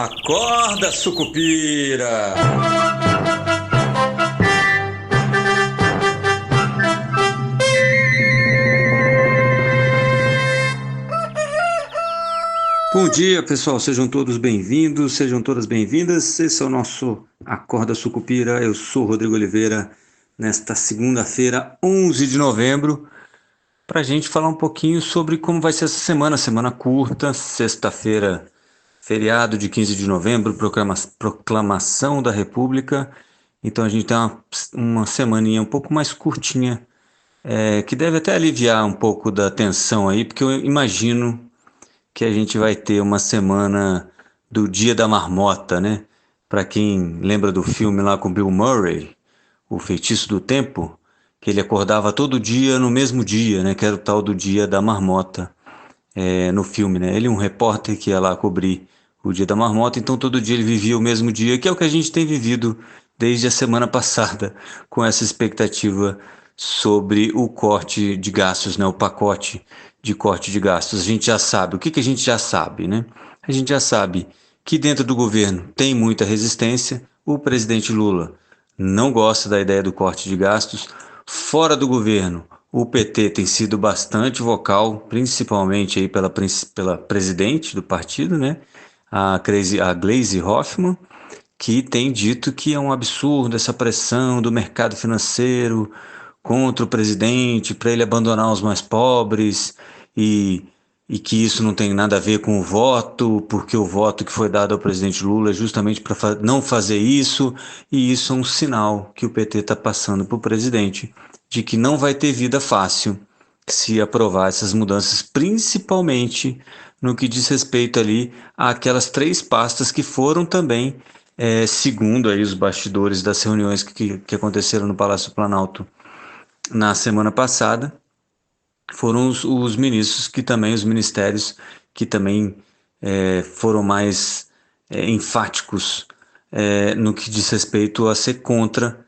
Acorda, sucupira! Bom dia, pessoal, sejam todos bem-vindos, sejam todas bem-vindas. Esse é o nosso Acorda Sucupira. Eu sou Rodrigo Oliveira, nesta segunda-feira, 11 de novembro, para a gente falar um pouquinho sobre como vai ser essa semana curta, sexta-feira, feriado de 15 de novembro, proclamação da República. Então a gente tem uma semaninha um pouco mais curtinha, que deve até aliviar um pouco da tensão aí, porque eu imagino que a gente vai ter uma semana do Dia da Marmota, né? Para quem lembra do filme lá com Bill Murray, O Feitiço do Tempo, que ele acordava todo dia no mesmo dia, né? Que era o tal do Dia da Marmota, no filme, né? Ele é um repórter que ia lá cobrir o Dia da Marmota, então todo dia ele vivia o mesmo dia, que é o que a gente tem vivido desde a semana passada, com essa expectativa sobre o corte de gastos, né? O pacote de corte de gastos. A gente já sabe. O que a gente já sabe, né? A gente já sabe que dentro do governo tem muita resistência. O presidente Lula não gosta da ideia do corte de gastos. Fora do governo, o PT tem sido bastante vocal, principalmente aí pela presidente do partido, né? A Gleisi Hoffmann, que tem dito que é um absurdo essa pressão do mercado financeiro contra o presidente para ele abandonar os mais pobres e, e que isso não tem nada a ver com o voto, porque o voto que foi dado ao presidente Lula é justamente para não fazer isso, e isso é um sinal que o PT está passando para o presidente de que não vai ter vida fácil se aprovar essas mudanças, principalmente no que diz respeito ali àquelas 3 pastas que foram também, segundo aí os bastidores das reuniões que aconteceram no Palácio Planalto na semana passada, foram os ministros que também, os ministérios que também foram mais enfáticos no que diz respeito a ser contra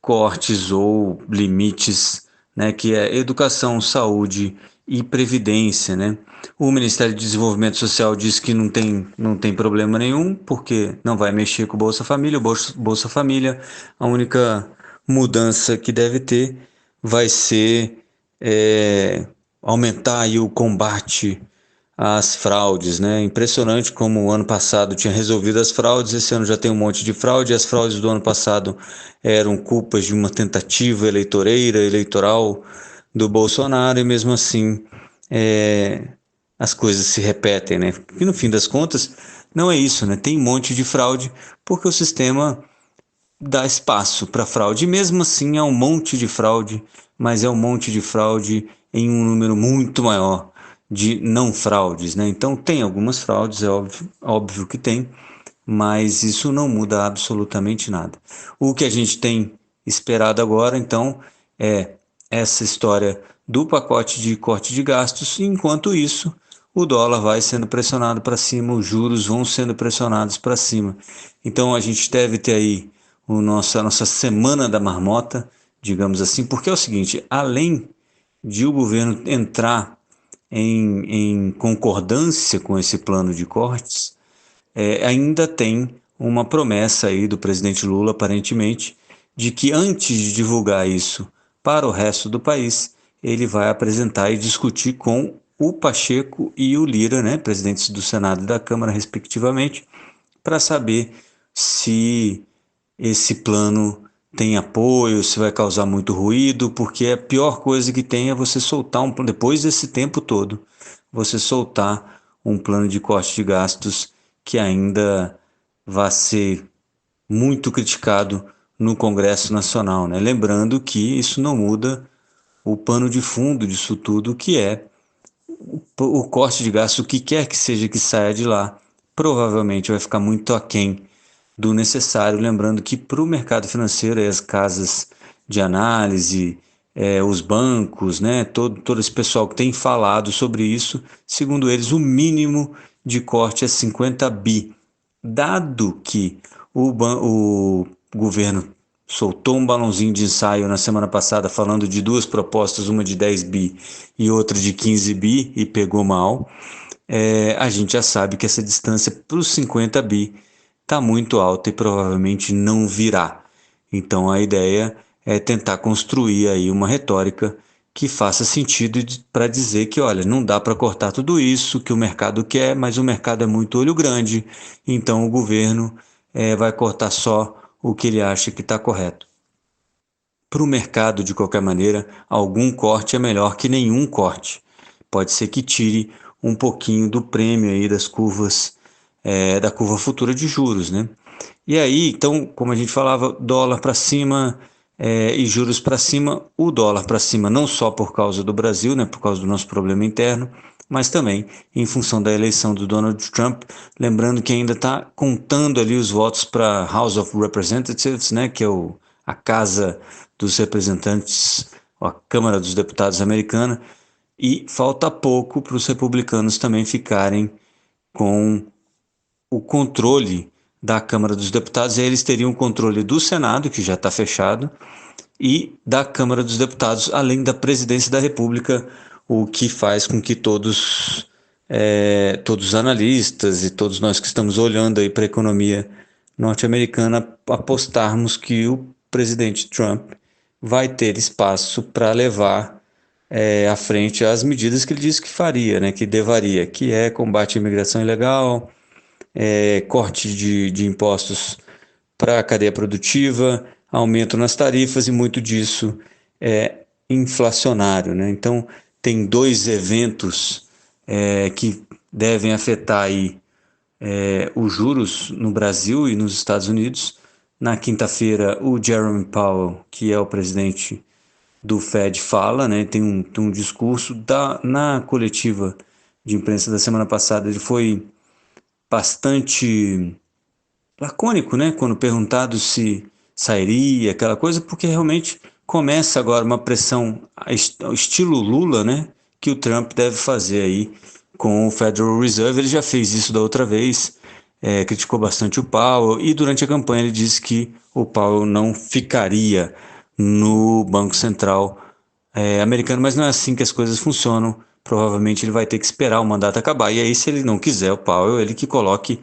cortes ou limites, né, que é educação, saúde e previdência, né? O Ministério do Desenvolvimento Social diz que não tem problema nenhum, porque não vai mexer com o Bolsa Família. O Bolsa Família, a única mudança que deve ter vai ser aumentar aí o combate às fraudes, né? Impressionante como o ano passado tinha resolvido as fraudes, esse ano já tem um monte de fraude. As fraudes do ano passado eram culpas de uma tentativa eleitoral do Bolsonaro, e mesmo assim as coisas se repetem, né? E no fim das contas não é isso, né? Tem um monte de fraude porque o sistema dá espaço para fraude, e mesmo assim é um monte de fraude, mas é um monte de fraude em um número muito maior de não fraudes, né? Então tem algumas fraudes, é óbvio que tem, mas isso não muda absolutamente nada. O que a gente tem esperado agora, então, é essa história do pacote de corte de gastos, e enquanto isso, o dólar vai sendo pressionado para cima, os juros vão sendo pressionados para cima. Então a gente deve ter aí a nossa semana da marmota, digamos assim, porque é o seguinte: além de o governo entrar em concordância com esse plano de cortes, ainda tem uma promessa aí do presidente Lula, aparentemente, de que antes de divulgar isso para o resto do país, ele vai apresentar e discutir com o Pacheco e o Lira, né, presidentes do Senado e da Câmara, respectivamente, para saber se esse plano tem apoio, se vai causar muito ruído, porque a pior coisa que tem é você soltar um plano, depois desse tempo todo, você soltar um plano de corte de gastos que ainda vai ser muito criticado no Congresso Nacional, né? Lembrando que isso não muda o pano de fundo disso tudo, que é o corte de gastos, o que quer que seja que saia de lá, provavelmente vai ficar muito aquém do necessário. Lembrando que para o mercado financeiro, as casas de análise, os bancos, né, todo esse pessoal que tem falado sobre isso, segundo eles, o mínimo de corte é 50 bi. Dado que o governo soltou um balãozinho de ensaio na semana passada falando de 2 propostas, uma de 10 bi e outra de 15 bi, e pegou mal, a gente já sabe que essa distância para os 50 bi está muito alta e provavelmente não virá. Então a ideia é tentar construir aí uma retórica que faça sentido para dizer que, olha, não dá para cortar tudo isso que o mercado quer, mas o mercado é muito olho grande, então o governo vai cortar só o que ele acha que está correto. Para o mercado, de qualquer maneira, algum corte é melhor que nenhum corte. Pode ser que tire um pouquinho do prêmio aí das curvas, da curva futura de juros, né? E aí, então, como a gente falava, dólar para cima e juros para cima, o dólar para cima não só por causa do Brasil, né, por causa do nosso problema interno, mas também em função da eleição do Donald Trump, lembrando que ainda está contando ali os votos para House of Representatives, né, que é a Casa dos Representantes, a Câmara dos Deputados americana, e falta pouco para os republicanos também ficarem com o controle da Câmara dos Deputados, e aí eles teriam o controle do Senado, que já está fechado, e da Câmara dos Deputados, além da presidência da República, o que faz com que todos os analistas e todos nós que estamos olhando aí para a economia norte-americana apostarmos que o presidente Trump vai ter espaço para levar à frente as medidas que ele disse que faria, né, que levaria, que é combate à imigração ilegal, corte de impostos para a cadeia produtiva, aumento nas tarifas e muito disso é inflacionário, né? Então tem dois eventos que devem afetar aí os juros no Brasil e nos Estados Unidos. Na quinta-feira, o Jerome Powell, que é o presidente do Fed, fala, né? Tem um discurso na coletiva de imprensa da semana passada. Ele foi bastante lacônico, né? Quando perguntado se sairia, aquela coisa, porque realmente começa agora uma pressão ao estilo Lula, né? Que o Trump deve fazer aí com o Federal Reserve. Ele já fez isso da outra vez, criticou bastante o Powell e durante a campanha ele disse que o Powell não ficaria no Banco Central americano, mas não é assim que as coisas funcionam. Provavelmente ele vai ter que esperar o mandato acabar. E aí, se ele não quiser o Powell, ele que coloque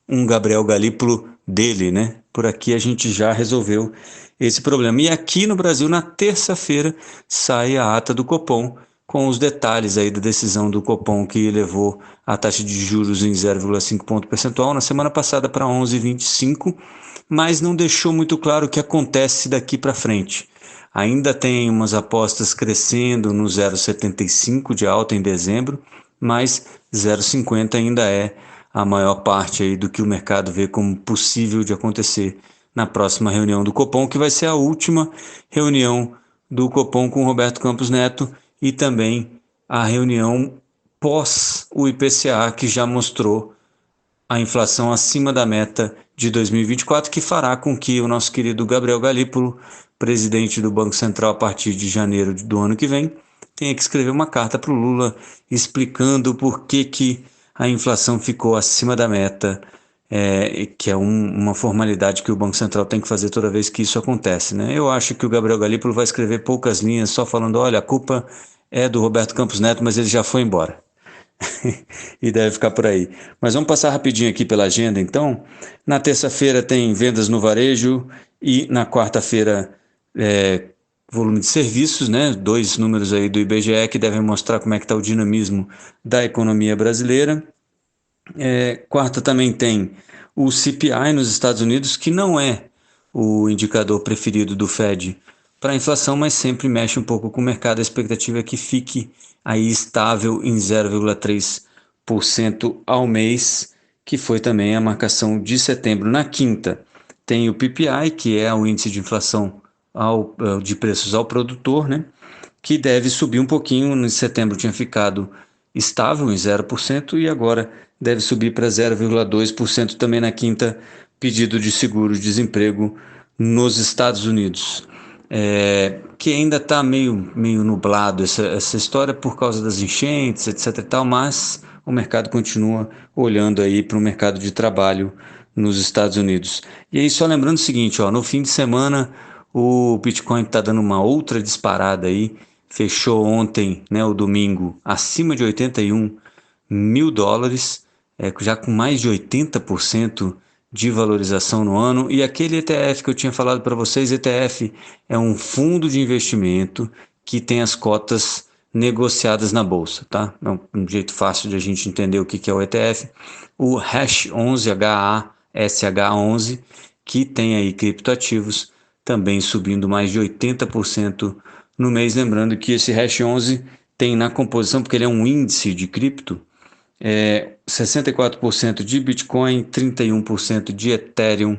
um Gabriel Galípolo dele, né? Por aqui a gente já resolveu esse problema. E aqui no Brasil, na terça-feira, sai a ata do Copom, com os detalhes aí da decisão do Copom que levou a taxa de juros em 0,5 ponto percentual na semana passada para 11,25, mas não deixou muito claro o que acontece daqui para frente. Ainda tem umas apostas crescendo no 0,75 de alta em dezembro, mas 0,50 ainda é a maior parte aí do que o mercado vê como possível de acontecer na próxima reunião do Copom, que vai ser a última reunião do Copom com Roberto Campos Neto e também a reunião pós o IPCA, que já mostrou a inflação acima da meta de 2024, que fará com que o nosso querido Gabriel Galípolo, presidente do Banco Central a partir de janeiro do ano que vem, tenha que escrever uma carta para o Lula explicando por que a inflação ficou acima da meta, que é uma formalidade que o Banco Central tem que fazer toda vez que isso acontece, né? Eu acho que o Gabriel Galípolo vai escrever poucas linhas só falando, olha, a culpa é do Roberto Campos Neto, mas ele já foi embora. E deve ficar por aí. Mas vamos passar rapidinho aqui pela agenda, então. Na terça-feira tem vendas no varejo e na quarta-feira volume de serviços, né? Dois números aí do IBGE que devem mostrar como é que está o dinamismo da economia brasileira. Quarta também tem o CPI nos Estados Unidos, que não é o indicador preferido do Fed para a inflação, mas sempre mexe um pouco com o mercado. A expectativa é que fique aí estável em 0,3% ao mês, que foi também a marcação de setembro. Na quinta tem o PPI, que é o índice de inflação de preços ao produtor, né? Que deve subir um pouquinho. Em setembro tinha ficado estável em 0% e agora deve subir para 0,2% também na quinta, pedido de seguro-desemprego nos Estados Unidos. Que ainda está meio nublado essa história por causa das enchentes, etc. e tal, mas o mercado continua olhando aí para o mercado de trabalho nos Estados Unidos. E aí, só lembrando o seguinte, ó, no fim de semana o Bitcoin está dando uma outra disparada aí, fechou ontem, né, o domingo, acima de 81 mil dólares, já com mais de 80% de valorização no ano. E aquele ETF que eu tinha falado para vocês, ETF é um fundo de investimento que tem as cotas negociadas na bolsa, tá? É um jeito fácil de a gente entender o que é o ETF. O Hash 11, HASH11, que tem aí criptoativos, também subindo mais de 80% no mês. Lembrando que esse Hash 11 tem na composição, porque ele é um índice de cripto, 64% de Bitcoin, 31% de Ethereum,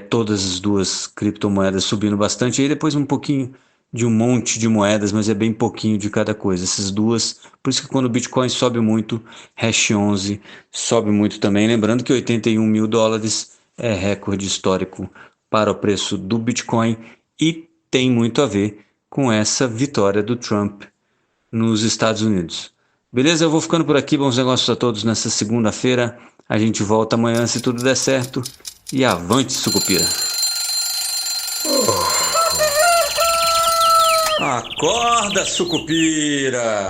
todas as duas criptomoedas subindo bastante. E aí depois um pouquinho de um monte de moedas, mas é bem pouquinho de cada coisa. Essas duas, por isso que quando o Bitcoin sobe muito, Hash 11 sobe muito também. Lembrando que 81 mil dólares é recorde histórico para o preço do Bitcoin e tem muito a ver com essa vitória do Trump nos Estados Unidos. Beleza? Eu vou ficando por aqui. Bons negócios a todos nessa segunda-feira. A gente volta amanhã se tudo der certo. E avante, sucupira! Acorda, sucupira!